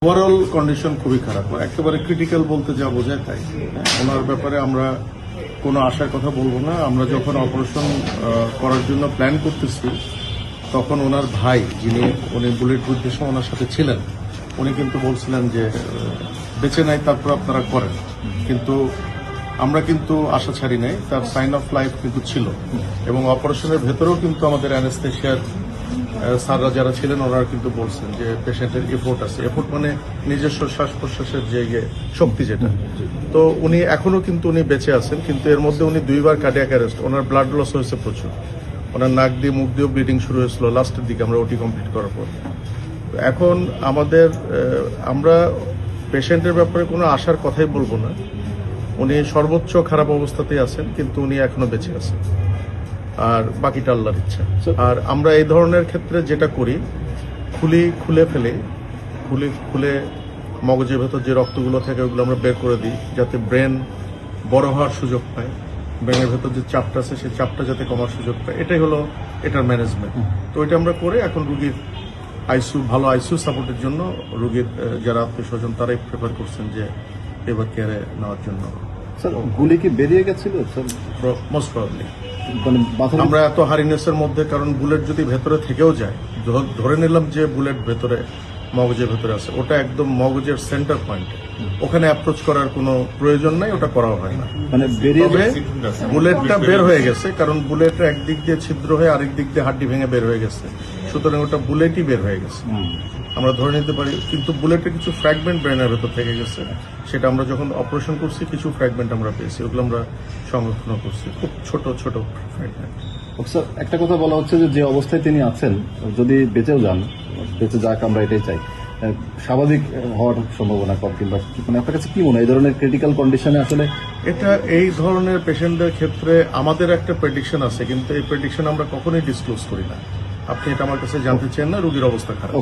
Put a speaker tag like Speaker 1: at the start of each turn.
Speaker 1: Overall condition খুবই খারাপ, একেবারে ক্রিটিক্যাল বলতে যা বোঝায় তাই। ওনার ব্যাপারে আমরা কোনো আশার কথা বলবো না। আমরা যখন অপারেশন করার জন্য প্ল্যান করতেছি তখন ওনার ভাই, উনি বুলেট যুদ্ধের সময় ওনার সাথে ছিলেন, উনি কিন্তু বলছিলেন যে বেঁচে নাই, তারপর আপনারা করেন। কিন্তু আমরা কিন্তু আশা ছাড়ি নাই, তার সাইন অফ লাইফ কিন্তু ছিল। এবং অপারেশনের ভেতরেও কিন্তু আমাদের অ্যানেস্থেশিয়ার স্যাররা যারা ছিলেন ওনারা কিন্তু বলছেন যে পেশেন্টের এফোর্ট আছে। এফোর্ট মানে নিজস্ব শ্বাস প্রশ্বাসের যে শক্তি যেটা। তো উনি এখনো কিন্তু উনি বেঁচে আছেন, কিন্তু এর মধ্যে উনি 2 বার কার্ডিয়াক অ্যারেস্ট, ওনার ব্লাড লস হয়েছে প্রচুর, ওনার নাক দিয়ে মুখ দিয়েও ব্লিডিং শুরু হয়েছিল লাস্টের দিকে আমরা ওটি কমপ্লিট করার পর। এখন আমরা পেশেন্টের ব্যাপারে কোনো আশার কথাই বলবো না। উনি সর্বোচ্চ খারাপ অবস্থাতেই আছেন, কিন্তু উনি এখনো বেঁচে আছেন, আর বাকিটা আল্লাহর ইচ্ছা। আর আমরা এই ধরনের ক্ষেত্রে যেটা করি, খুলে মগজের ভেতর যে রক্তগুলো থাকে ওগুলো আমরা বের করে দিই, যাতে ব্রেন বড় হওয়ার সুযোগ পায়, ব্রেনের ভেতর যে চাপটা আছে সেই চাপটা যাতে কমার সুযোগ পায়। এটাই হলো এটার ম্যানেজমেন্ট। তো এটা আমরা করে এখন রুগীর ভালো আইসিইউ সাপোর্টের জন্য রুগীর যারা আত্মীয় স্বজন তারাই প্রেফার করছেন যে এবার কেয়ারে নেওয়ার জন্য।
Speaker 2: স্যার, গুলি কি বেরিয়ে গেছিল স্যার?
Speaker 1: Most probably. আমরা এত হারিনেসের মধ্যে, কারণ বুলেট যদি ভেতরে থেকেও যায়, ধরে নিলাম যে বুলেট ভেতরে মগজের ভেতরে আছে, ওটা একদম মগজের সেন্টার পয়েন্ট, ওখানে অ্যাপ্রোচ করার কোনো প্রয়োজন নাই, ওটা করাও হয় না।
Speaker 2: মানে
Speaker 1: বুলেটটা বের হয়ে গেছে, কারণ বুলেটটা একদিক দিয়ে ছিদ্র হয়ে আরেক দিক দিয়ে হাড্ডি ভেঙে বের হয়ে গেছে, সুতরাং ওটা বুলেটই বের হয়ে গেছে আমরা ধরে নিতে পারি। কিন্তু বুলেটের কিছু ফ্র্যাগমেন্ট ব্রেনের ভেতর থেকে গেছে, সেটা আমরা যখন অপারেশন করছি কিছু ফ্র্যাগমেন্ট আমরা পেয়েছি, ওগুলো আমরা সংরক্ষণ করছি, খুব ছোট ছোট ফ্র্যাগমেন্ট।
Speaker 2: স্যার, একটা কথা বলা হচ্ছে যে অবস্থায় তিনি আছেন, যদি বেঁচেও যান, বেঁচে যাক আমরা এটাই চাই, স্বাভাবিক হওয়ার সম্ভাবনা কম, কিংবা মানে আপনার কাছে কি মনে হয় এই ধরনের ক্রিটিক্যাল কন্ডিশনে আসলে?
Speaker 1: এই ধরনের পেশেন্টদের ক্ষেত্রে আমাদের একটা প্রেডিকশন আছে, কিন্তু এই প্রেডিকশন আমরা কখনোই ডিসক্লোজ করি না। আপনি এটা আমার কাছে জানতে চান না, রোগীর অবস্থা খারাপ।